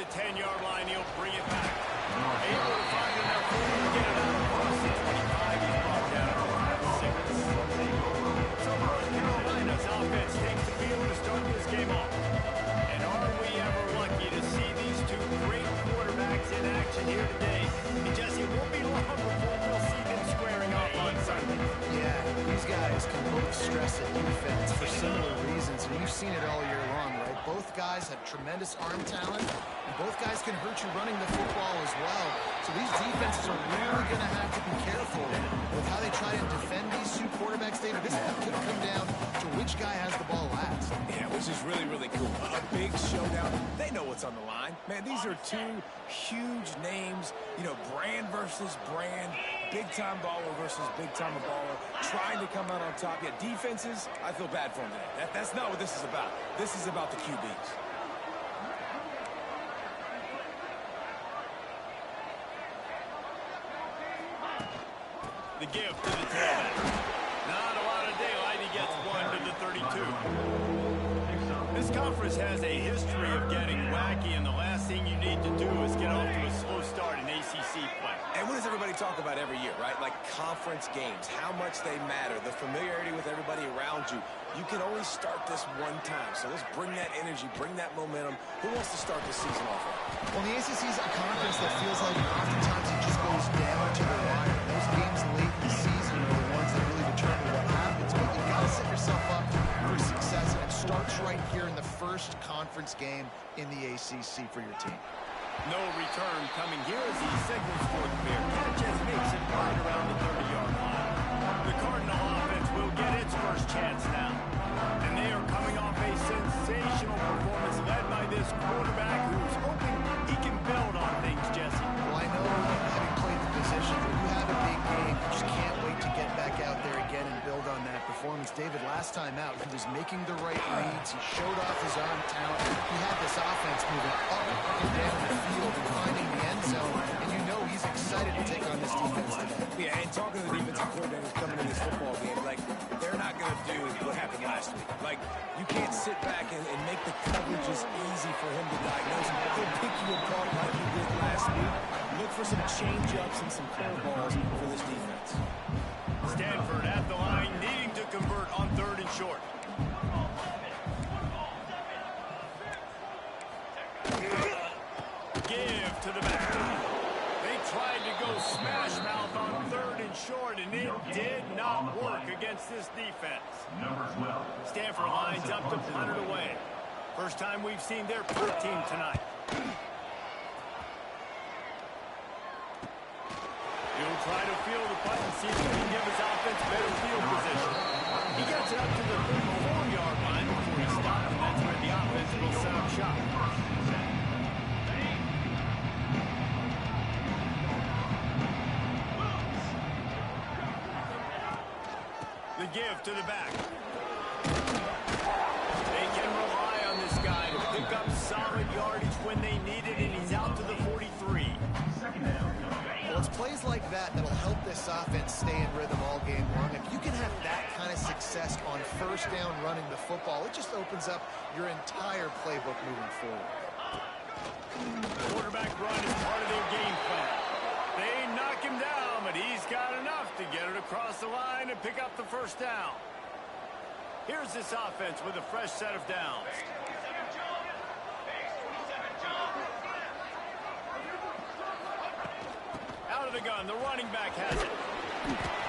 the 10-yard line. He'll bring it back. Able to find enough room to get it out across the 25. He's brought down at 6. So North Carolina's offense takes the field to start this game off. And are we ever lucky to see these two great quarterbacks in action here today? And Jesse, it won't be long before we'll see them squaring off on Sunday. Yeah, these guys can both stress at defense for similar reasons, and we've seen it all year long, right? Both guys have tremendous arm talent, and both guys can hurt you running the football as well. So these defenses are really going to have to be careful with how they try to defend these two quarterbacks. David, this could come down to which guy has the ball last. Yeah, which is really, really cool. A big showdown. They know what's on the line. Man, these are two huge names, you know, brand versus brand, big-time baller versus big-time baller, trying to come out on top. Yeah, defenses, I feel bad for them today. That's not what this is about. This is about the QBs. The gift to the tailback. Not a lot of daylight. He gets 1 to the 32. This conference has a history of getting wacky, and the last thing you need to do is get off to a slow start in ACC play. And what does everybody talk about every year, right? Like conference games, how much they matter, the familiarity with everybody around you. You can only start this one time, so let's bring that energy, bring that momentum. Who wants to start the season off right? Well, the ACC is a conference that feels like oftentimes it just goes down to the wire. Those games late in the season are the ones that really determine what happens. But you've got to set yourself up for success, and it starts right here in the first conference game in the ACC for your team. No return coming here as he signals for the Bearcats, makes it right around the 30-yard line. The Cardinal offense will get its first chance now. And they are coming off a sensational performance led by this quarterback who's hoping he can build on things, Jesse. Well, I know having played the position, when you have a big game, you just can't wait to get back out there again and build on that performance. David, last time out, he was making the right reads. He showed off his arm talent. He had this offense moving up and down the field and finding the end zone. And you know he's excited to take on this defense today. Yeah, and talking to the defensive coordinators coming in this football game, like, they're not going to do what happened last week. Like, you can't sit back and make the coverages easy for him to diagnose. He'll pick you apart like he did last week. Look for some change-ups and some curveballs for this defense. Stanford at the line, needing to convert on 3rd and short. Give to the back. They tried to go smash mouth on 3rd and short, and it did not work against this defense. Stanford lines up to punt it away. First time we've seen their punt team tonight. He'll try to field the punt and see if he can give his offense better field position. He gets it up to the 34-yard line before he stops, and that's where the offense will set up shop. The give to the back. They can rely on this guy to pick up solid yardage when they need it, and he's out to the 43. Well, it's plays like that that'll help this offense stay in rhythm all game long. If you can have that kind of success on first down running the football, it just opens up your entire playbook moving forward. The quarterback run is part of their game plan. They knock him down, but he's got enough to get it across the line and pick up the first down. Here's this offense with a fresh set of downs. Out of the gun, the running back has it.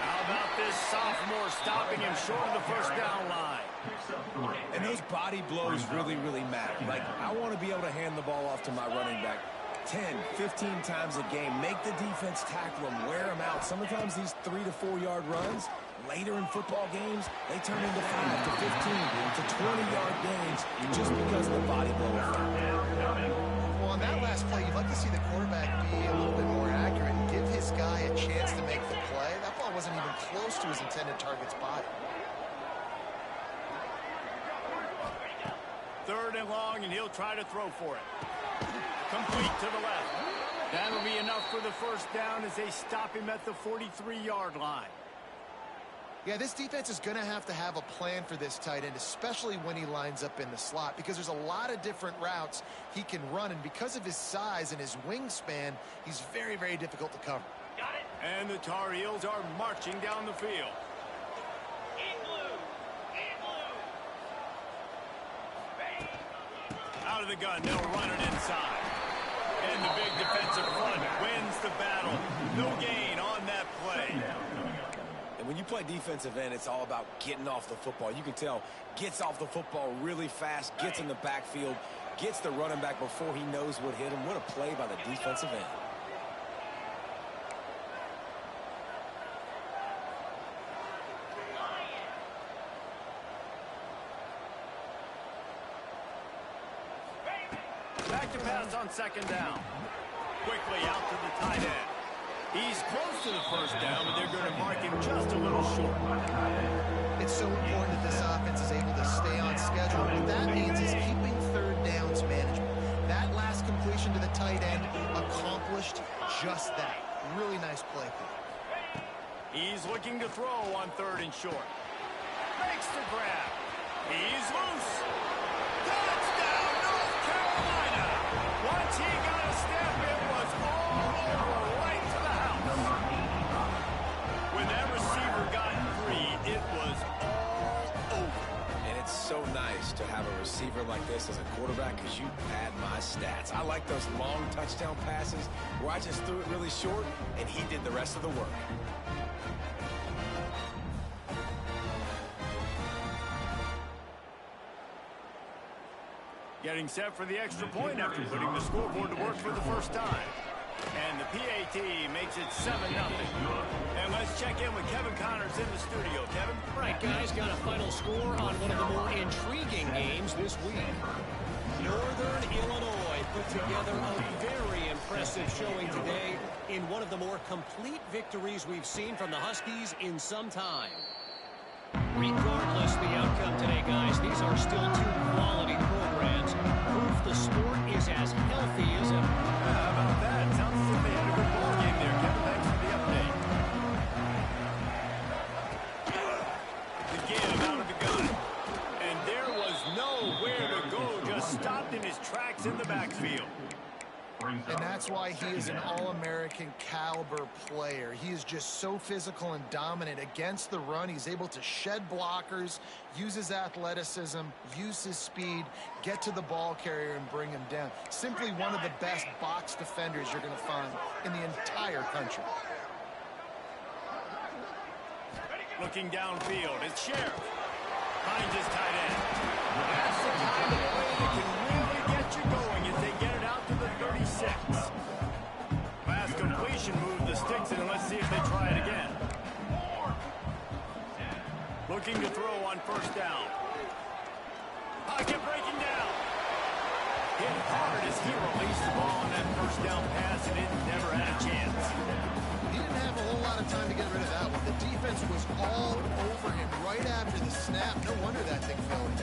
How about this sophomore stopping him short of the first down line? And those body blows really, really matter. Like, I want to be able to hand the ball off to my running back 10, 15 times a game. Make the defense tackle them, wear them out. Sometimes these 3 to 4 yard runs, later in football games, they turn into 5 to 15 to 20-yard gains just because of the body blow effect. Well, on that last play, you'd like to see the quarterback be a little bit more accurate and give his guy a chance to make the play. That ball wasn't even close to his intended target's body. 3rd and long, and he'll try to throw for it. Complete to the left. That'll be enough for the first down as they stop him at the 43-yard line. Yeah, this defense is going to have a plan for this tight end, especially when he lines up in the slot, because there's a lot of different routes he can run, and because of his size and his wingspan, he's very, very difficult to cover. Got it. And the Tar Heels are marching down the field. Out of the gun, they'll run it inside. And the big defensive front wins the battle. No gain on that play. And when you play defensive end, it's all about getting off the football. You can tell, gets off the football really fast, gets in the backfield, gets the running back before he knows what hit him. What a play by the defensive end. Back to pass on second down. Quickly out to the tight end. He's close to the first down, but they're going to mark him just a little short. It's so important that this offense is able to stay on schedule. What that means is keeping third downs management. That last completion to the tight end accomplished just that. Really nice play. He's looking to throw on third and short. Makes the grab. He's loose. Touchdown, North Carolina. Once he got a step, it was all over, right to the house. When that receiver got free, it was all over. And it's so nice to have a receiver like this as a quarterback because you pad my stats. I like those long touchdown passes where I just threw it really short and he did the rest of the work. Getting set for the extra point after putting the scoreboard to work for the first time. And the PAT makes it 7-0. And let's check in with Kevin Connors in the studio. Kevin? Right, guys, got a final score on one of the more intriguing games this week. Northern Illinois put together a very impressive showing today in one of the more complete victories we've seen from the Huskies in some time. Regardless the outcome today, guys, these are still two quality programs. Proof the sport is as healthy as ever. How about that? Sounds as if they had a good ball game there. Kevin, thanks for the update. The game out of the gun. And there was nowhere to go. Just stopped in his tracks in the backfield. And that's why he is an All-American caliber player. He is just so physical and dominant against the run. He's able to shed blockers, use his athleticism, use his speed, get to the ball carrier and bring him down. Simply one of the best box defenders you're going to find in the entire country. Looking downfield, it's Sheriff. Finds his tight end. That's the kind of play that can really get you going as they get it out to the 36. Last completion moved the sticks, and let's see if they try it again. Looking to throw on first down. Pocket breaking down. Hit hard as he released the ball on that first down pass, and it never had a chance. He didn't have a whole lot of time to get rid of that one. The defense was all over him right after the snap. No wonder that thing fell in.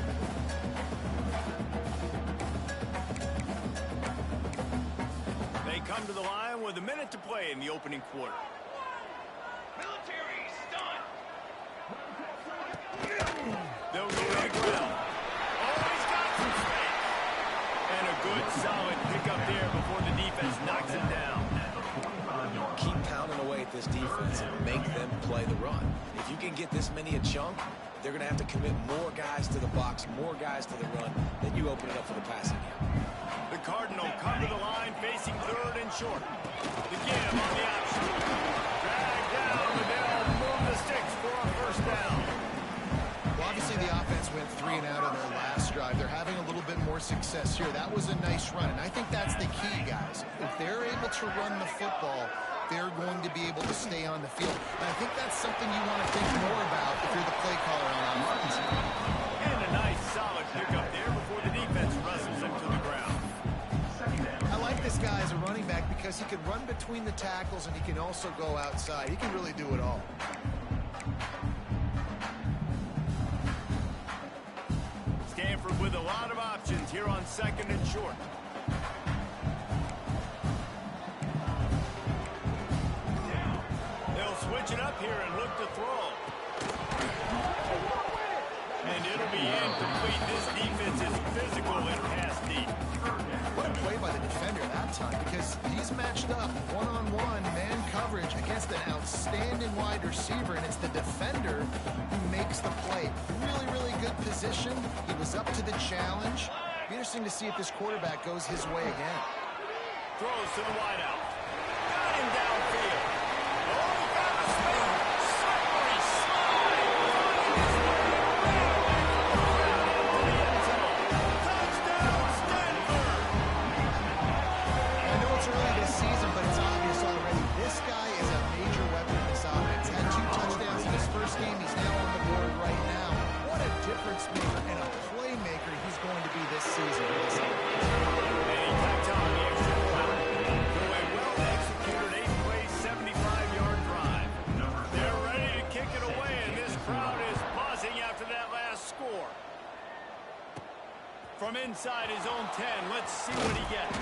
They come to the line with a minute to play in the opening quarter. Military stun. They'll go to the ground. Oh, he's got some space. And a good, solid pickup there before the defense knocks him down. Keep pounding away at this defense and make them play the run. If you can get this many a chunk, they're going to have to commit more guys to the box, more guys to the run, then you open it up for the passing game. The Cardinal come to the line facing third and short. The give on the option. Drag down, and they'll move the sticks for a first down. Well, obviously the offense went 3 and out on their last drive. They're having a little bit more success here. That was a nice run, and I think that's the key, guys. If they're able to run the football, they're going to be able to stay on the field. And I think that's something you want to think more about if you're the play caller on offense. And a nice, solid pickup there before the defense wrestles him to the ground. I like this guy as a running back because he can run between the tackles and he can also go outside. He can really do it all. Stanford with a lot of options here on second and short. They'll switch it up here and look to throw. And it'll be incomplete. This defense is physical and pass deep. What a play by the defender that time, because he's matched up one-on-one man coverage against an outstanding wide receiver, and it's the defender who makes the play. Really, really good position. He was up to the challenge. Be interesting to see if this quarterback goes his way again. Throws to the wideout. Got him downfield. Oh, he got a spin. Slippery slide. Touchdown, Stanford. I know it's early this season, but it's obvious already. This guy is a major weapon in this offense. Had 2 touchdowns in his first game. He's now on the board right now. What a difference maker and a playmaker he's going to be this season for this offense. And he tacked on the extra point. Through a well-executed 8-play, 75-yard drive. They're ready to kick it away, and this crowd is buzzing after that last score. From inside his own 10, let's see what he gets.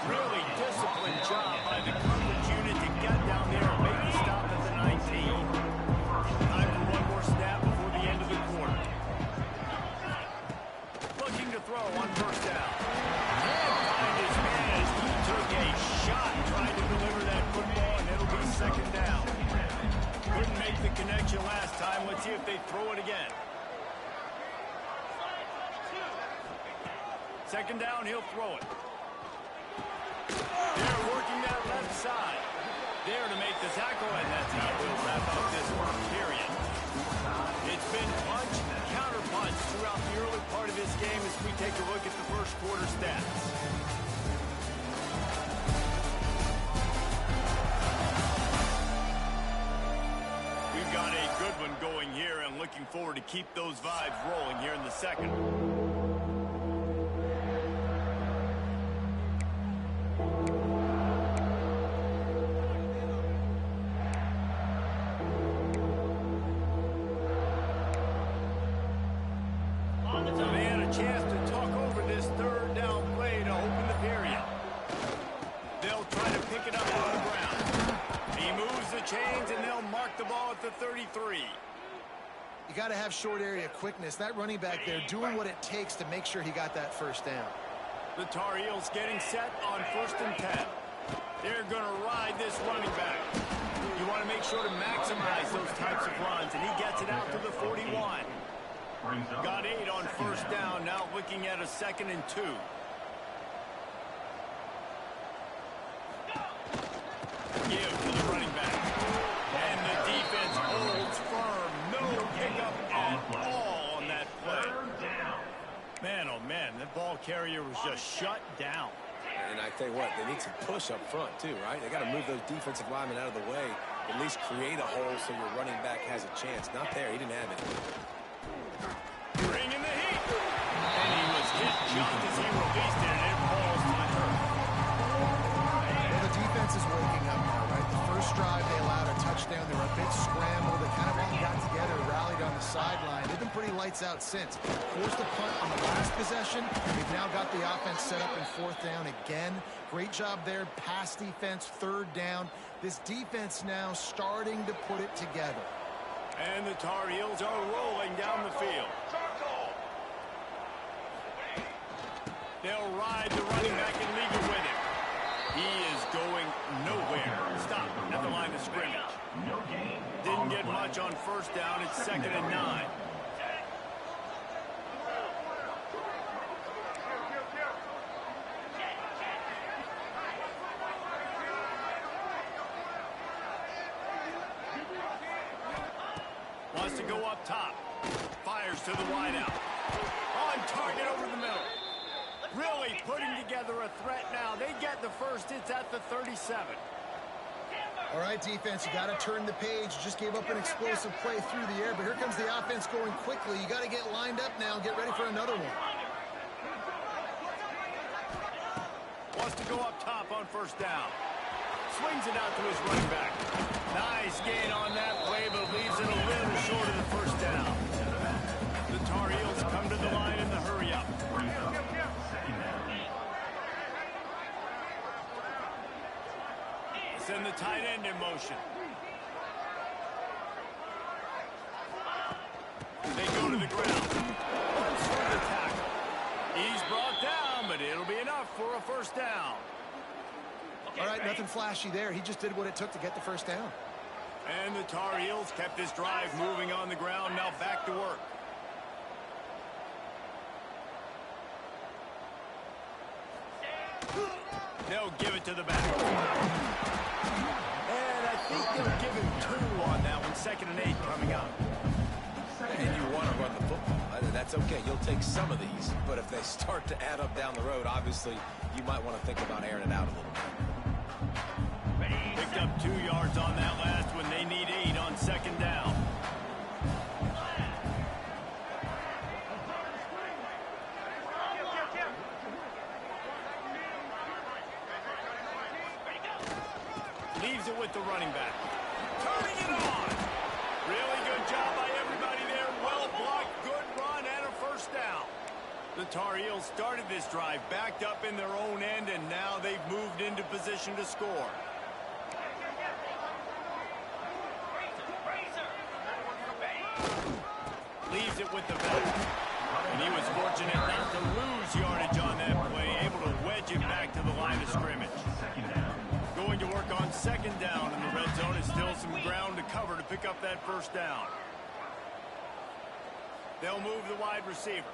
Really disciplined job by the coverage unit to get down there and make the stop at the 19. Time for one more snap before the end of the quarter. Looking to throw on first down. Can't find his man as he took a shot trying to deliver that football, and it'll be second down. Couldn't make the connection last time. Let's see if they throw it again. Second down, he'll throw it. They're working that left side. There to make the tackle, and that's how we'll wrap up this first period. It's been punch, counter-punch throughout the early part of this game as we take a look at the first quarter stats. We've got a good one going here, and looking forward to keep those vibes rolling here in the second. They had a chance to talk over this third down play to open the period. They'll try to pick it up on the ground. He moves the chains, and they'll mark the ball at the 33. You got to have short area quickness. That running back there doing what it takes to make sure he got that first down. The Tar Heels getting set on 1st and 10. They're going to ride this running back. You want to make sure to maximize those types of runs, and he gets it out to the 41. Got 8 on first down, now looking at a 2nd and 2. Give to the running back. And the defense holds firm. No pickup at all on that play. Man, oh man, that ball carrier was just shut down. And I tell you what, they need some push up front too, right? They got to move those defensive linemen out of the way. At least create a hole so your running back has a chance. Not there. He didn't have it. Bringing the heat. And he was hit just as he released it, and it falls to the turf. Well, the defense is waking up now, right? The first drive, they allowed a touchdown. They were a bit scrambled. They kind of all got together, rallied on the sideline. They've been pretty lights out since. Forced a punt on the last possession. They've now got the offense set up in 4th down again. Great job there. Pass defense, 3rd down. This defense now starting to put it together. And the Tar Heels are rolling down the field. They'll ride the running back and leave it with him. He is going nowhere. Stop at the line of scrimmage. Didn't get much on first down. It's 2nd and 9. Wants to go up top. Fires to the wideout. On target over the middle. Really putting together a threat now. They get the first. It's at the 37. All right, defense, you got to turn the page. Just gave up an explosive play through the air, but here comes the offense going quickly. You got to get lined up now and get ready for another one. Wants to go up top on first down. Swings it out to his running back. Nice gain on that play, but leaves it a little short of the first down. The Tar Heels come to the line in the hurry-up. Send the tight end in motion. They go to the ground. Runs through the tackle. He's brought down, but it'll be enough for a first down. All right, nothing flashy there. He just did what it took to get the first down. And the Tar Heels kept this drive moving on the ground. Now back to work. They'll give it to the back. And I think they'll give him 2 on that one. 2nd and 8 coming up. And you want to run the football. That's okay. You'll take some of these. But if they start to add up down the road, obviously, you might want to think about airing it out a little bit. Picked up 2 yards on that last one. They need 8 on 2nd down. Leaves it with the running back. Turning it on. Really good job by everybody there. Well blocked, good run, and a first down. The Tar Heels started this drive backed up in their own end, and now they've moved into position to score. Leaves it with the back. And he was fortunate not to lose yardage on that play, able to wedge it back to the line of scrimmage. Going to work on 2nd down, and the red zone is still some ground to cover to pick up that first down. They'll move the wide receiver.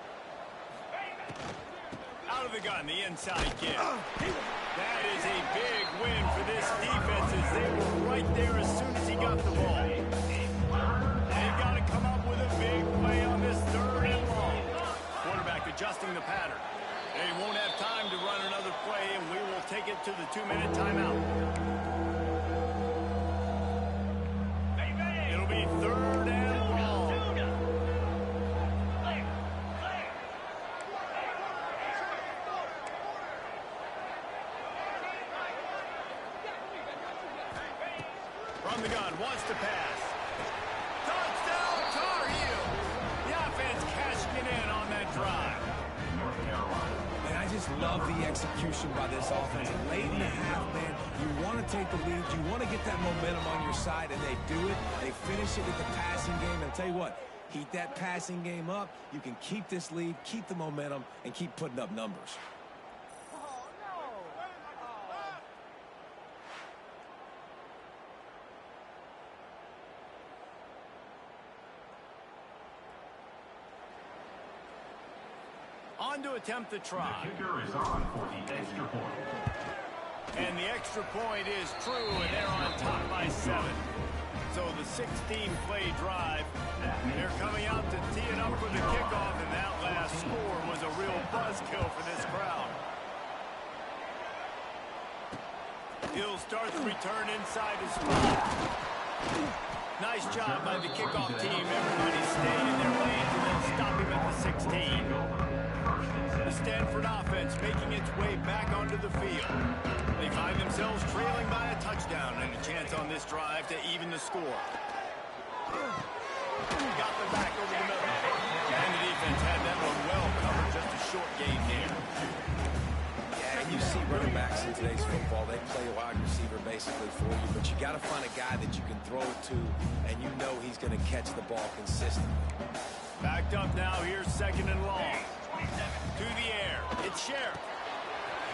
Out of the gun, the inside kick. That is a big win for this defense as they were right there as soon as he got the ball. They've got to come up with a big play on this 3rd and long. Quarterback adjusting the pattern. They won't have time to run another play, and we will take it to the 2-minute timeout. It'll be 3rd and long. From the gun, wants to pass. Touchdown, Tar Heels. The offense cashing it in on that drive. And I just love the execution by this offense. Late in the half, man, you want to take the lead. You want to get that momentum on your side, and they do it. They finish it with the passing game. And I'll tell you what, heat that passing game up. You can keep this lead, keep the momentum, and keep putting up numbers. On to attempt the try. The kicker is on for the extra point. And the extra point is true, and they're on top by 7. So the 16-play drive, they're coming out to tee it up for the kickoff, and that last score was a real buzzkill for this crowd. He'll start the return inside his spot. Nice job by the kickoff team. Everybody stayed in their lanes and then stop him at the 16. The Stanford offense making its way back onto the field. They find themselves trailing by a touchdown and a chance on this drive to even the score. Got the back over the middle. And the defense had that one well covered. Just a short gain here. Yeah, and you see running backs in today's football, they play a wide receiver basically for you, but you got to find a guy that you can throw it to, and you know he's going to catch the ball consistently. Backed up now. Here's 2nd and long. To the air. It's Sheriff.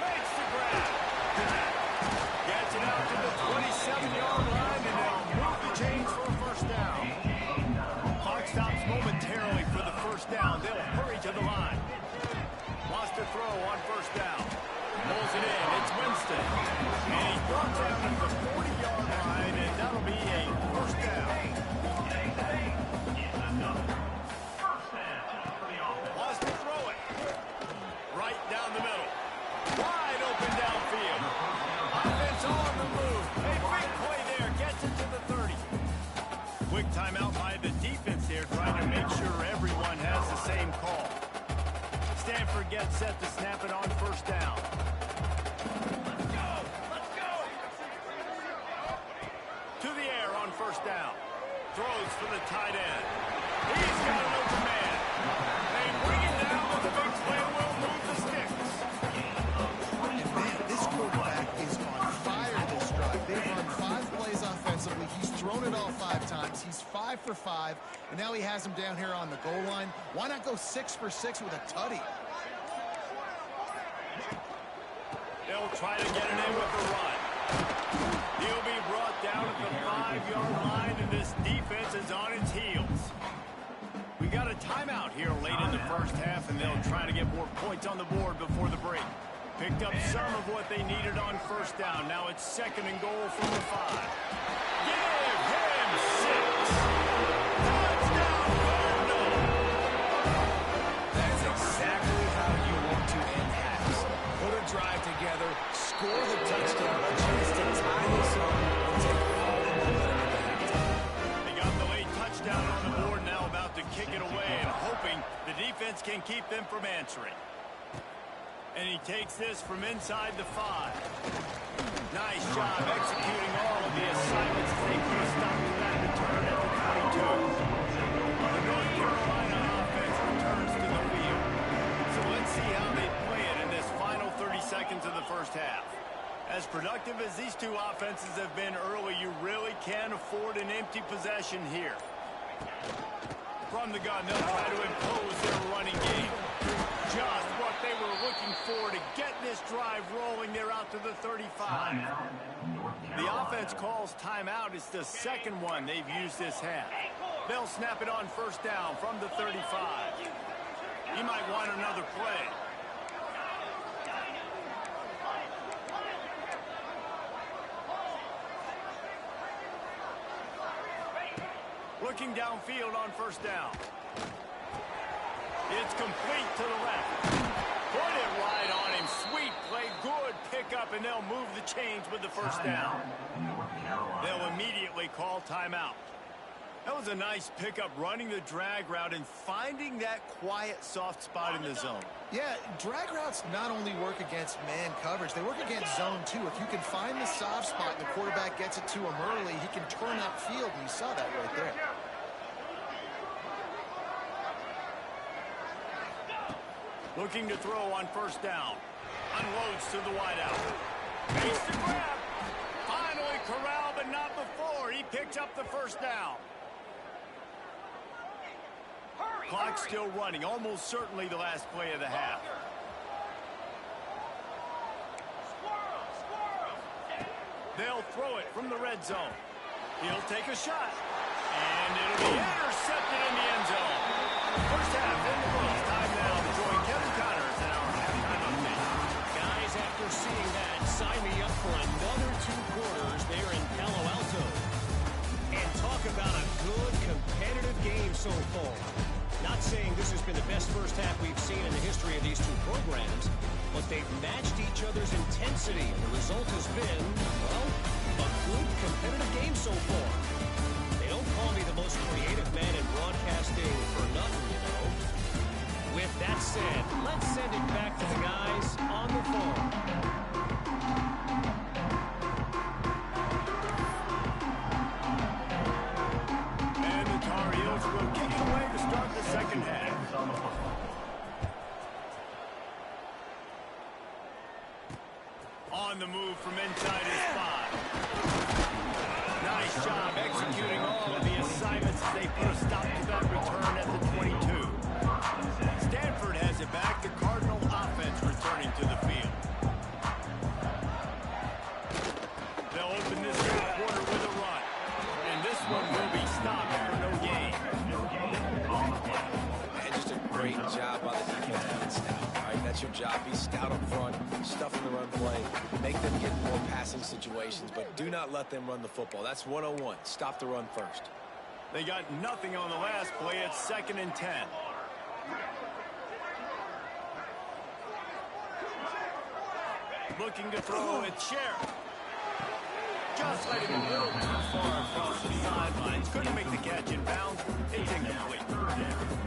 Makes the grab. Gets it out to the 27-yard line, and they'll move the chains for a first down. Clock stops momentarily for the first down. They'll hurry to the line. Wants to throw on first down. Pulls it in. It's Winston. And he's brought down at the 40-yard line, and that'll be a first down. Wants to throw it. Right down the middle. Wide open downfield. Offense on the move. A big play there. Gets it to the 30. Quick timeout by the defense there, trying to make sure everyone has the same call. Stanford gets set to snap it on first down. Let's go! Let's go! To the air on first down. Throws for the tight end. He's got an open man. They bring it down with the big play. Will move the sticks. And man, this quarterback is on fire this drive. They've run 5 plays offensively. He's thrown it all 5 times. He's 5 for 5, and now he has him down here on the goal line. Why not go 6 for 6 with a tutty? They'll try to get it in with the run. He'll be brought down at the 5-yard line, and this defense is on its heels. We got a timeout here late in the first half, and they'll try to get more points on the board before the break. Picked up some of what they needed on first down. Now it's 2nd and goal from the 5. Give him 6. Touchdown, Cardinal. That's exactly how you want to end halves. Put a drive together, score the touchdown, a chance to tie this up, and take all the momentum into halftime. They got the late touchdown on the board, now about to kick it away and hoping the defense can keep them from answering. And he takes this from inside the 5. Nice job executing all of the assignments as they put a stop to that return at the 22. The North Carolina offense returns to the field. So let's see how they play it in this final 30 seconds of the first half. As productive as these two offenses have been early, you really can't afford an empty possession here. From the gun, they'll try to impose their running game. Just what they were looking for to get this drive rolling. They're out to the 35. The offense calls timeout. It's the second one they've used this half. They'll snap it on first down from the 35. You might want another play. Looking downfield on first down. It's complete to the left. Put it right on him. Sweet play. Good pickup, and they'll move the chains with the first down. They'll immediately call timeout. That was a nice pickup, running the drag route and finding that quiet, soft spot in the zone. Yeah, drag routes not only work against man coverage, they work against zone too. If you can find the soft spot and the quarterback gets it to him early, he can turn that field, and you saw that right there. Looking to throw on first down. Unloads to the wideout. Makes the grab. Finally corralled, but not before. He picks up the first down. Clock still running. Almost certainly the last play of the half. They'll throw it from the red zone. He'll take a shot. And it'll be intercepted in the end zone. First half in the books. Time now to join Kevin Connors in our halftime update. Guys, after seeing that, sign me up for another 2 quarters there in Palo Alto. And talk about a good competitive game so far. Not saying this has been the best first half we've seen in the history of these two programs, but they've matched each other's intensity, and the result has been, well, a good competitive game so far. They don't call me the most creative man in broadcasting for nothing, you know. With that said, let's send it back to the guys on the phone. And the Tar Heels will kick it away to start the second half. On the move from inside his spot. Nice job executing all of the assignments as they put a stop to that return at the 22. Stanford has it back. The Cardinal offense returning to the field. They'll open this third quarter with a run. And this one will be stopped for no gain. And just a great job by the defense being stout. All right, that's your job. Be stout up front, stuff in the run play, make them get more passing situations, but do not let them run the football. That's 101. Stop the run first. They got nothing on the last play. It's 2nd and 10. Looking to throw it, Sheriff. Just let him a little too far across the sidelines. Couldn't make the catch in bounds. It's incomplete.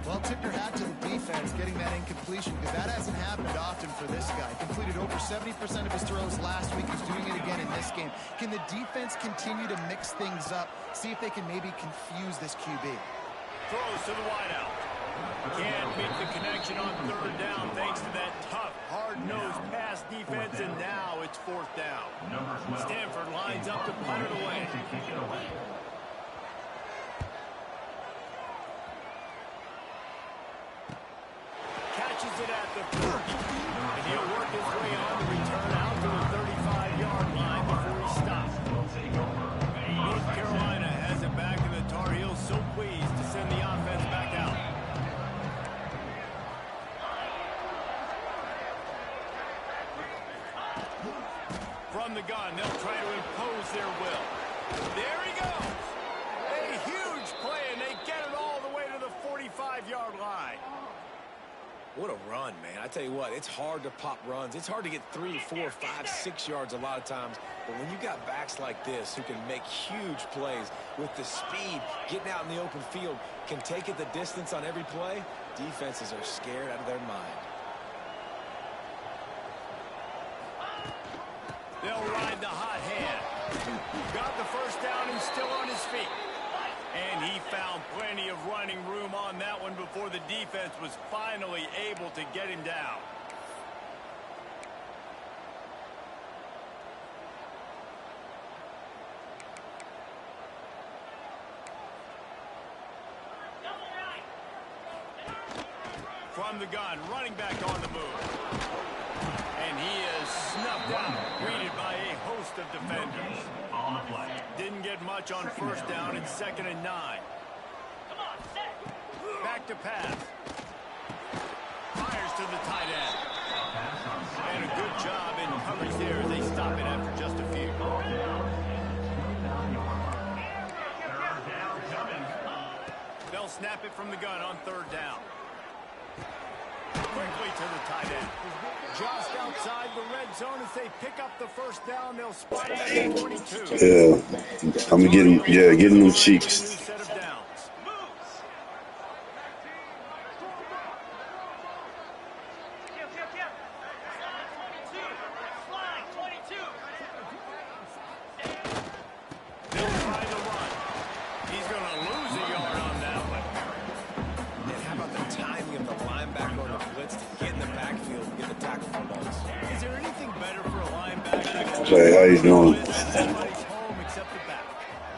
Well, tip your hat to the defense getting that incompletion, because that hasn't happened often for this guy. Completed over 70% of his throws last week. He's doing it again in this game. Can the defense continue to mix things up? See if they can maybe confuse this QB. Throws to the wideout. Can't make the connection on third down thanks to that tough, hard-nosed pass defense, and now it's 4th down. it at the 30. And he'll work his way on to return out to the 35-yard line before he stops. North Carolina has it back, and the Tar Heels so pleased to send the offense back out. From the gun, they'll try to impose their will. There he goes. A huge play, and they get it all the way to the 45-yard line. What a run, man. I tell you what, it's hard to pop runs. It's hard to get 3, 4, 5, 6 yards a lot of times. But when you got backs like this who can make huge plays with the speed, getting out in the open field, can take it the distance on every play, defenses are scared out of their mind. They'll ride the hot hand. Got the first down and still on his feet. And he found plenty of running room on that one before the defense was finally able to get him down. From the gun, running back on the move. And he is snuffed out, greeted by a host of defenders. On the play. Didn't get much on first down and 2nd and 9. Back to pass. Fires to the tight end. And a good job in coverage there as they stop it after just a few. They'll snap it from the gun on 3rd down. Quickly to the tight end. Just outside the red zone as they pick up the first down. They'll spot it at the 22. Yeah, I'm getting, getting them cheeks. Set of downs. They'll try the run. He's going to lose a yard on that one. And how about the timing of the linebacker on the blitz to get in the backfield and get the tackle for balls? Is there anything better for a linebacker? Say, how you doing? Everybody's home except the back.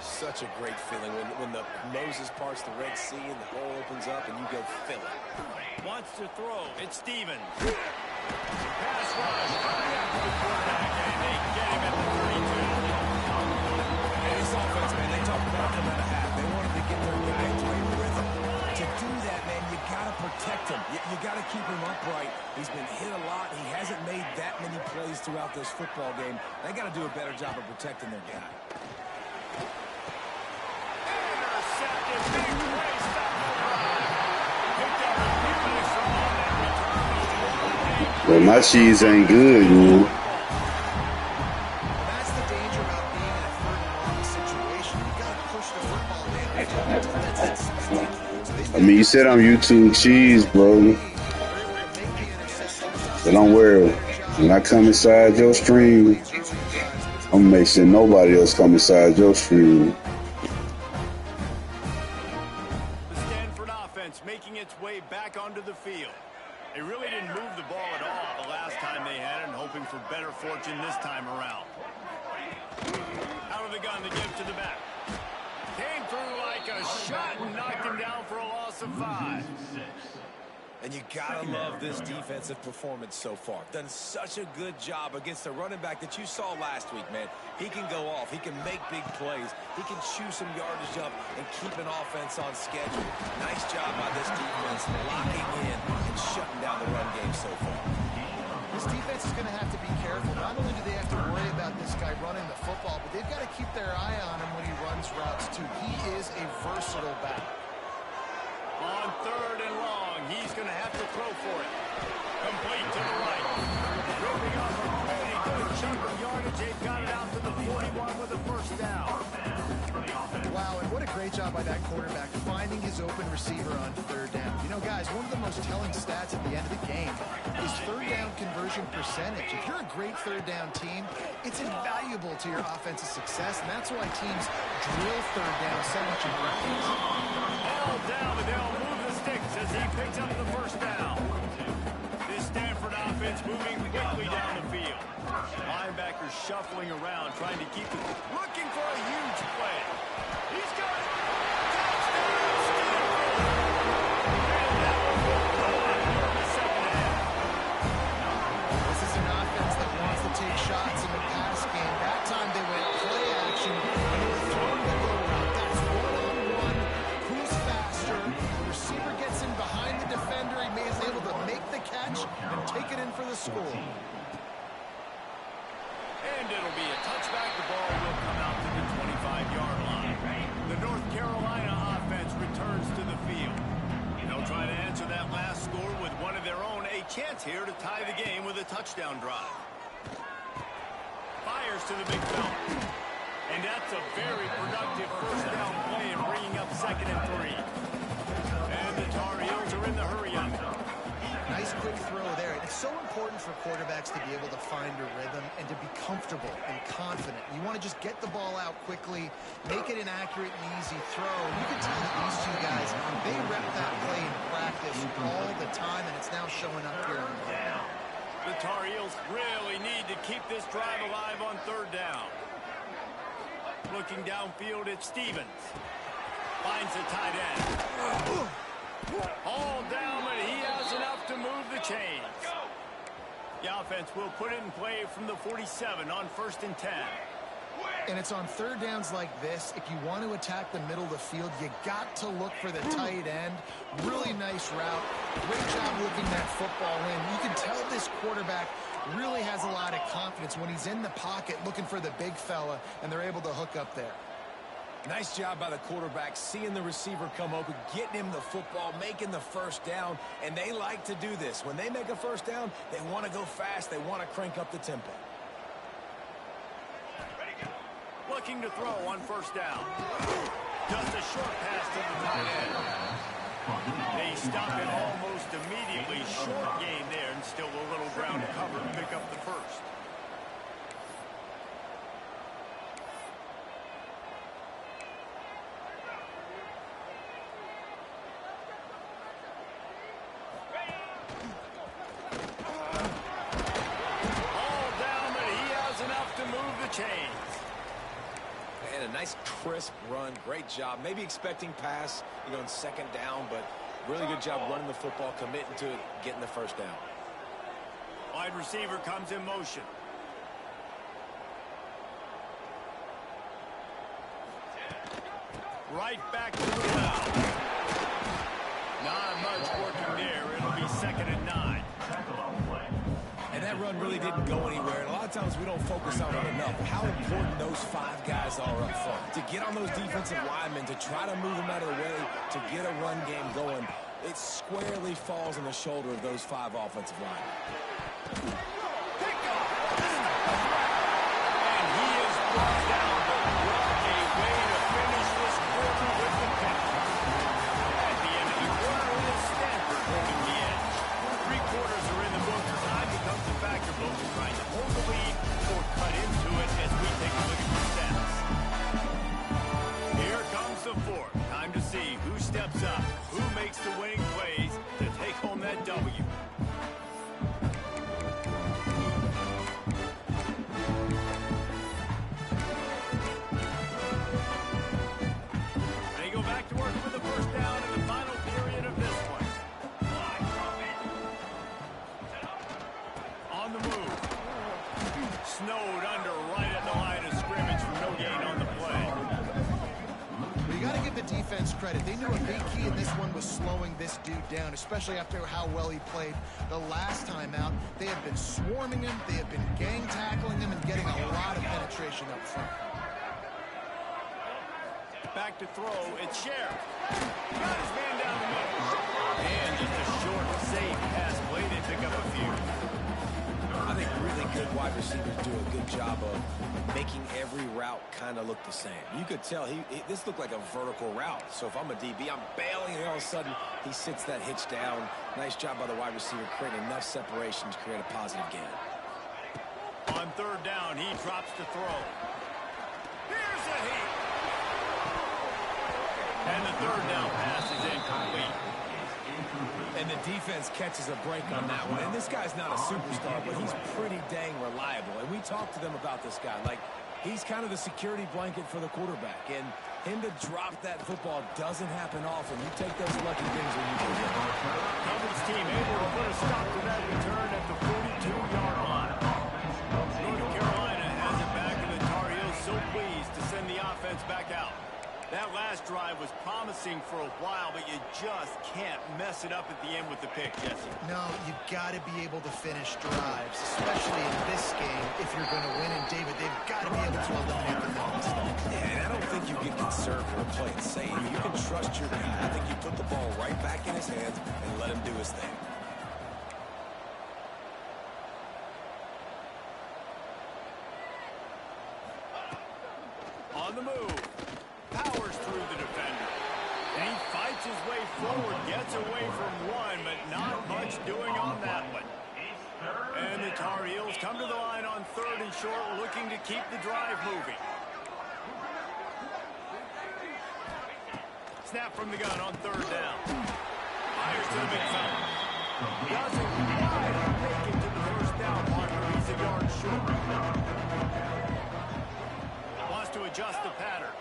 Such a great feeling when the noses parts the Red Sea and the hole opens up and you go fill it. Wants to throw. It's Stevens. Pass rush. Right after the quarterback, and they get him at the 32. And this offense, man, they talk about them at a half. They wanted to get their guy into a rhythm. To do that, man, you got to protect him. You got to keep him upright. He's been hit a lot. He hasn't made that many plays throughout this football game. They got to do a better job of protecting their guy. Intercepted. Big play. Stop the run. Picked up a few extra on that return. Well, my cheese ain't good, man. That's the danger about being in a 3rd and long situation. You've got to push the football down. I mean, you said I'm YouTube cheese, bro. But don't worry. When I come inside your stream, I'm gonna make sure nobody else come inside your stream. The Stanford offense making its way back onto the field. They really didn't move the ball at all the last time they had it, and hoping for better fortune this time around. Out of the gun to give to the back. Came through like a shot and knocked him down for a loss of 5. And you got to love this defensive performance so far. Done such a good job against the running back that you saw last week, man. He can go off. He can make big plays. He can chew some yardage up and keep an offense on schedule. Nice job by this defense locking in and shutting down the run game so far. This defense is going to have to be careful. Not only do they have to worry about this guy running the football, but they've got to keep their eye on him when he runs routes, too. He is a versatile back. On 3rd and long, he's going to have to throw for it. Complete to the right. Ripping off a pretty good chunk of yardage. They've got it out to the 41 with a first down. Wow, and what a great job by that quarterback finding his open receiver on 3rd down. You know, guys, one of the most telling stats at the end of the game is 3rd down conversion percentage. If you're a great 3rd down team, it's invaluable to your offensive success, and that's why teams drill 3rd down so much in practice. All down, and they'll move the sticks as he picks up the first down. This Stanford offense moving quickly down the field. Linebackers shuffling around, trying to keep it, looking for a huge play. He's got it. Touchdown, Stanford! And that one will go on for the 2nd half. here to tie the game with a touchdown drive. Fires to the big fella. And that's a very productive first down play in bringing up 2nd and 3. And the Tar Heels are in the hurry-up. Nice quick throw there. It's so important for quarterbacks to be able to find a rhythm and to be comfortable and confident. You want to just get the ball out quickly, make it an accurate and easy throw. You can tell that these two guys, they rep that play in practice all the time, and it's now showing up here on the field. The Tar Heels really need to keep this drive alive on 3rd down. Looking downfield at Stevens. Finds the tight end. All down, but he has enough to move the chains. The offense will put it in play from the 47 on 1st and 10. And it's on 3rd downs like this. If you want to attack the middle of the field, you got to look for the tight end. Really nice route. Great job looking that football in. You can tell this quarterback really has a lot of confidence when he's in the pocket looking for the big fella, and they're able to hook up there. Nice job by the quarterback, seeing the receiver come open, getting him the football, making the first down, and they like to do this. When they make a first down, they want to go fast. They want to crank up the tempo. Looking to throw on 1st down. Just a short pass to the tight end. They stop it almost immediately. Short gain there, and still a little ground cover to pick up the first. Chains. And a nice crisp run. Great job. Maybe expecting pass, in 2nd down, but really good job running the football, committing to it, getting the first down. Wide receiver comes in motion. Right back to the well. Not much working there. It'll be 2nd and 9. And that run really didn't go anywhere. And a lot of times we don't focus on it enough. How important those 5 guys are up front. To get on those defensive linemen, to try to move them out of the way, to get a run game going, it squarely falls on the shoulder of those 5 offensive linemen. And he is brought down, but what a way to finish this quarter with the pick. At the end of the quarter, it is Stanford holding the edge. 3 quarters are in the books. Time becomes a factor, both trying to hold the lead or cut into it as we take a look at the stats. Here comes the 4th. Time to see who steps up, who makes the winning plays to take home that W. They go back to work for the first down in the final period of this one. On the move. Snowed under right at the line of scrimmage for no gain on the play. You got to give the defense credit. They knew a big key in this one was slowing this dude down, especially after how well he played the last time out. They have been swarming him. They have been gang tackling him and getting a lot of penetration up front. Back to throw. It's Sheriff. Got his man down the middle. And just a short, safe pass play. They pick up a few. I think really good wide receivers do a good job of making every route kind of look the same. You could tell this looked like a vertical route. So if I'm a DB, I'm bailing, and all of a sudden he sits that hitch down. Nice job by the wide receiver creating enough separation to create a positive gain. On 3rd down, he drops to throw. Here's a heat. And the 3rd down pass is incomplete. And the defense catches a break on that one. And this guy's not a superstar, but he's pretty dang reliable. And we talked to them about this guy. Like, he's kind of the security blanket for the quarterback. And him to drop that football doesn't happen often. You take those lucky things when you can get it. Hubbard's team able to put a stop to that return at the 42-yard line. North Carolina has it back, and the Tar Heels so pleased to send the offense back out. That last drive was promising for a while, but you just can't mess it up at the end with the pick, Jesse. No, you've got to be able to finish drives, especially in this game. If you're going to win, and David, they've got to be able to eliminate the penalties. Yeah, and I don't think you get conservative or play it safe. You can trust your guy. I think you put the ball right back in his hands and let him do his thing. the move. Powers through the defender. And he fights his way forward, gets away from one, but not much doing on that one. And the Tar Heels come to the line on 3rd and short, looking to keep the drive moving. Snap from the gun on 3rd down. Fires to the midfield. Doesn't quite make it to the 1st down marker. He's a yard short. Wants to adjust the pattern.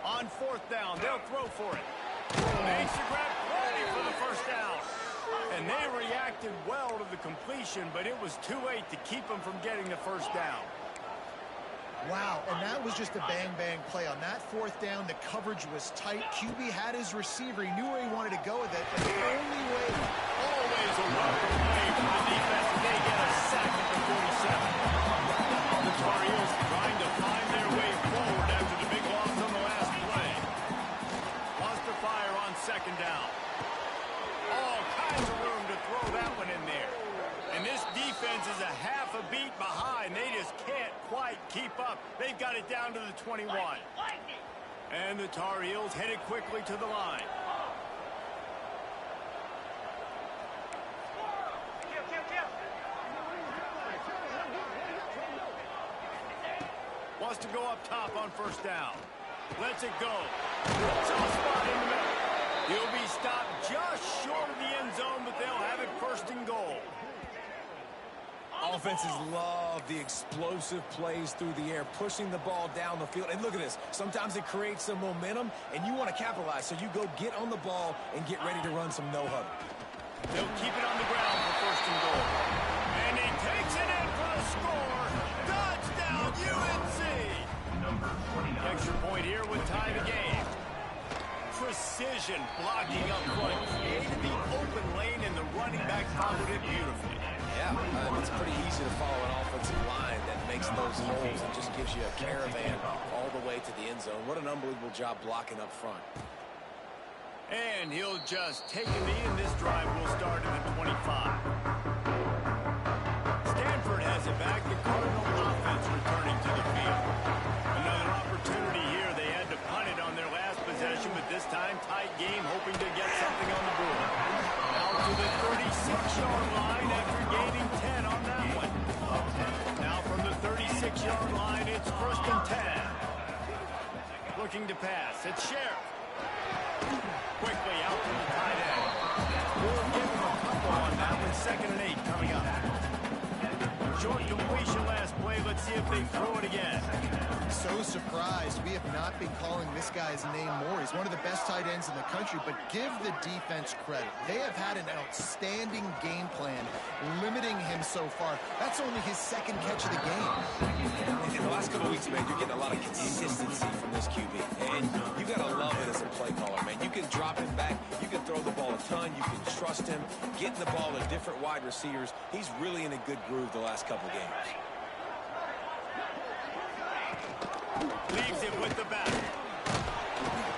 On 4th down, they'll throw for it. Makes the grab, ready for the 1st down. And they reacted well to the completion, but it was too late to keep them from getting the 1st down. Wow, and that was just a bang-bang play. On that 4th down, the coverage was tight. QB had his receiver. He knew where he wanted to go with it. And the only way... Always a welcome play for the defense. They get a sack at the 47. The Tar Heels trying to find their way forward after the big loss on the last play. Wants to fire on 2nd down. All kinds of room to throw that one in there. And this defense is a half a beat behind. They just can't quite keep up. They've got it down to the 21. And the Tar Heels headed quickly to the line. Wants to go up top on 1st down. Lets it go. Some spot in the middle. He'll be stopped just short of the end zone, but they'll have it 1st and goal. Offenses love the explosive plays through the air, pushing the ball down the field. And look at this. Sometimes it creates some momentum, and you want to capitalize. So you go get on the ball and get ready to run some no-huddle. They'll keep it on the ground for 1st and goal. And he takes it in for the score. Touchdown, UNC! Extra point here would tie the game. Precision blocking up front. Created the open lane, and the running back followed it beautifully. Yeah, it's pretty easy to follow an offensive line that makes those holes and just gives you a caravan all the way to the end zone. What an unbelievable job blocking up front. And he'll just take a knee, and this drive will start at the 25. Stanford has it back. The Cardinal offense returning to the field. Another opportunity here. They had to punt it on their last possession, but this time tight game, hoping to get something on the board. Out to the 36-yard line after gaining 10 on that one. Now from the 36-yard line, it's 1st and 10. Looking to pass. It's Sheriff. Quickly out to the tight end. We'll give him a couple on that one. 2nd and 8 coming up. Short completion last play. Let's see if they throw it again. So surprised. We have not been calling this guy's name more. He's one of the best tight ends in the country, but give the defense credit. They have had an outstanding game plan limiting him so far. That's only his 2nd catch of the game. In the last couple of weeks, man, you're getting a lot of consistency from this QB. And you got to love it as a play caller, man. You can drop him back. You can throw the ball a ton. You can trust him. Getting the ball to different wide receivers. He's really in a good groove the last couple games. Leaves it with the back.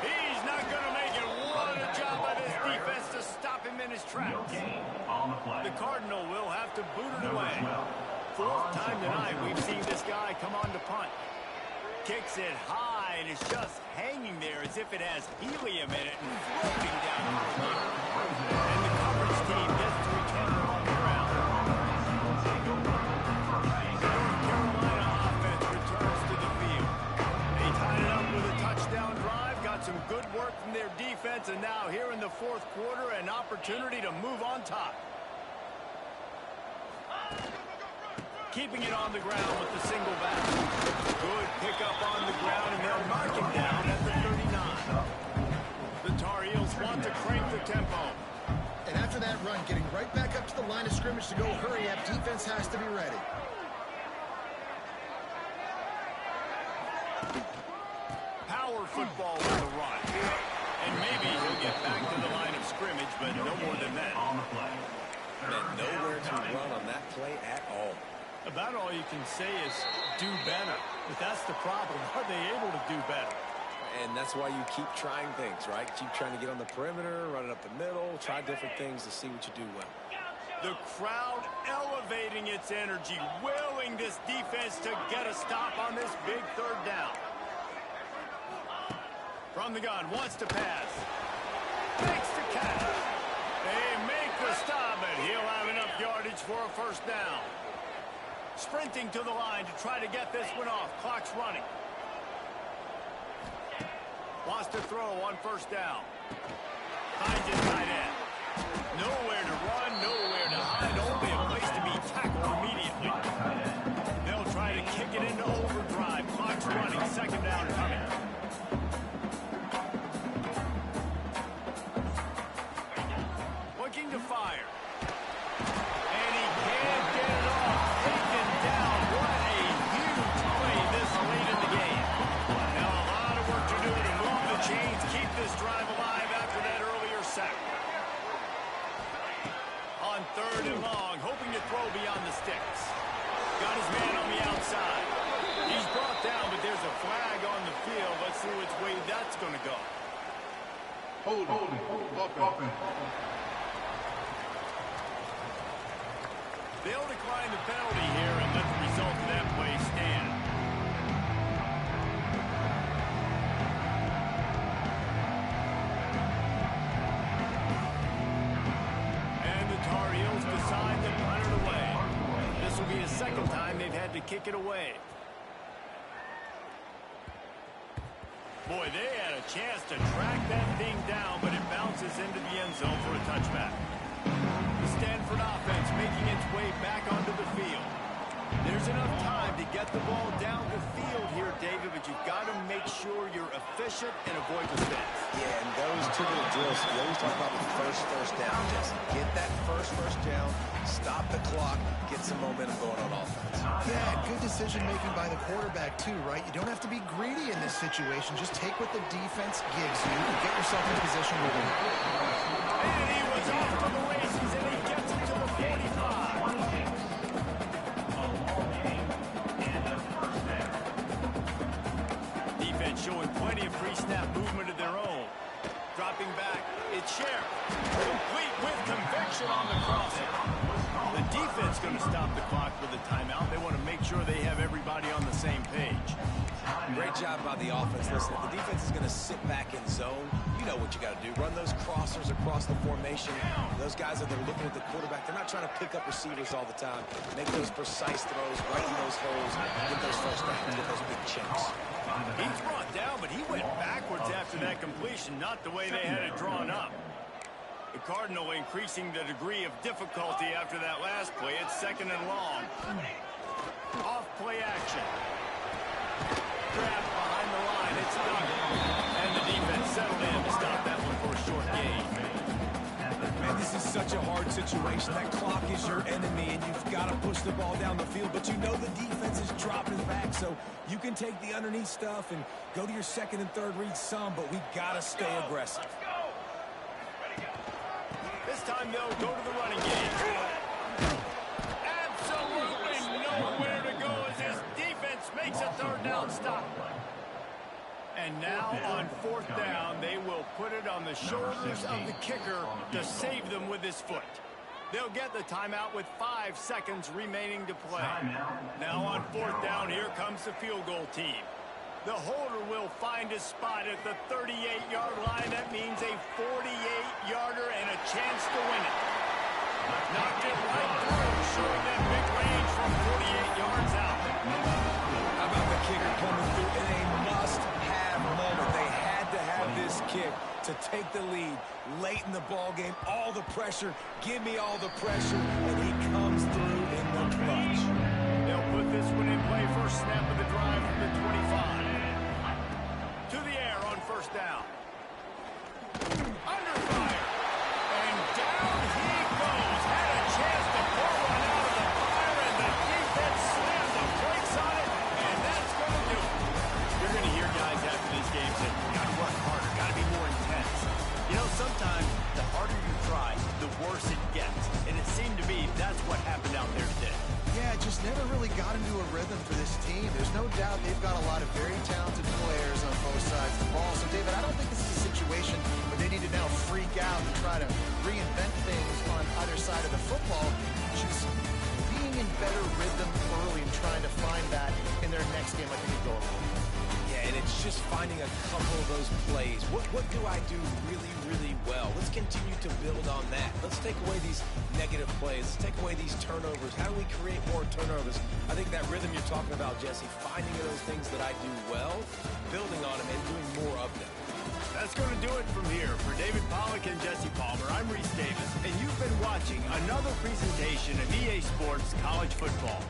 He's not going to make it. What a job by this defense to stop him in his tracks. The Cardinal will have to boot it away. 4th time tonight we've seen this guy come on to punt. Kicks it high, and it's just hanging there as if it has helium in it and floating down the field. And the coverage team gets to return it on the ground. North Carolina offense returns to the field. They tied it up with a touchdown drive, got some good work from their defense, and now here in the 4th quarter, an opportunity to move on top. Keeping it on the ground with the single back. Good pickup on the ground, and they'll mark him down at the 39. The Tar Heels want to crank the tempo. And after that run, getting right back up to the line of scrimmage to go hurry up, defense has to be ready. Power football with the run. And maybe he'll get back to the line of scrimmage, but no more than that. And nowhere to run on that play at all. About all you can say is do better. But that's the problem. Are they able to do better? And that's why you keep trying things, right? Keep trying to get on the perimeter, run it up the middle, try different things to see what you do well. The crowd elevating its energy, willing this defense to get a stop on this big 3rd down. From the gun, wants to pass. Makes the catch. They make the stop, and he'll have enough yardage for a first down. Sprinting to the line to try to get this one off. Clock's running. Wants to throw on first down. Finds his tight end. Nowhere to run, nowhere to hide. Only a place to be tackled immediately. They'll try to kick it into overdrive. Clock's running. Second down coming. Looking to fire. And he can't get it off. Taken down. What a huge play this late in the game. Now a lot of work to do to move the chains, keep this drive alive after that earlier sack. On third and long, hoping to throw beyond the sticks. Got his man on the outside. He's brought down, but there's a flag on the field. Let's see which way that's going to go. Hold it. They'll decline the penalty here and let the result of that play stand. And the Tar Heels decide to punt it away. This will be the second time they've had to kick it away. Boy, they had a chance to track that thing down, but it bounces into the end zone for a touchback. The Stanford offense making its way back onto the field. There's enough time to get the ball down the field here, David, but you've got to make sure you're efficient and avoid mistakes. Yeah, and those two little drills, you always talk about the first down, Jesse. Get that first down, stop the clock, get some momentum going on offense. Yeah, good decision-making by the quarterback, too, right? You don't have to be greedy in this situation. Just take what the defense gives you and get yourself in position with it. And he was off to the races, and he gets it to the 45. Defense showing plenty of pre-snap movement of their own. Dropping back, it's Sheriff. Complete with conviction on the crossing. The defense going to stop the clock with a timeout. They want to make sure they have everybody on the same page. Great job by the offense. Listen, if the defense is going to sit back in zone, you know what you got to do. Run those crossers across the formation. Those guys that are looking at the quarterback, they're not trying to pick up receivers all the time. Make those precise throws, right in those holes, get those first downs, get those big chunks. He's brought down, but he went backwards after that completion, not the way they had it drawn up. The Cardinal increasing the degree of difficulty after that last play. It's second and long. Off play action. Grab behind the line. It's done. And the defense settled in to stop that one for a short gain. Man, this is such a hard situation. That clock is your enemy, and you've got to push the ball down the field. But you know the defense is dropping back, so you can take the underneath stuff and go to your second and third read some, but we've got to stay aggressive. This time they'll go to the running game. Absolutely nowhere to go as his defense makes a third down stop. And now on fourth down, they will put it on the shoulders of the kicker to save them with his foot. They'll get the timeout with 5 seconds remaining to play. Now on fourth down, here comes the field goal team. The holder will find his spot at the 38-yard line. That means a 48-yarder and a chance to win it. Knocked it right through, showing that big range from 48 yards out. How about the kicker coming through in a must-have moment? They had to have this kick to take the lead late in the ball game. All the pressure, give me all the pressure, and he comes through in the clutch. They'll put this one in play first snap of the drive from the 25. To the air on first down. Under fire. And down he goes. Had a chance to pull one out of the fire, and the defense slammed the brakes on it, and that's going to do it. You're going to hear guys after these games say, got to work harder, got to be more intense. You know, sometimes the harder you try, the worse it gets. And it seemed to me that's what happened out there today. Yeah, just never really got into a rhythm for this team. There's no doubt they've got a lot of very talented players on both sides of the ball. So, David, I don't think this is a situation where they need to now freak out and try to reinvent things on either side of the football. Just being in better rhythm early and trying to find that in their next game, I think, would go along. Yeah, and it's just finding a couple of those plays. What do I do really, really well? Let's continue to build on that. Let's take away these negative plays. Let's take away these turnovers. How do we create more turnovers? I think that rhythm you're talking about, Jesse, finding those things that I do well, building on them, and doing more of them. That's going to do it from here. For David Pollack and Jesse Palmer, I'm Reese Davis, and you've been watching another presentation of EA Sports College Football.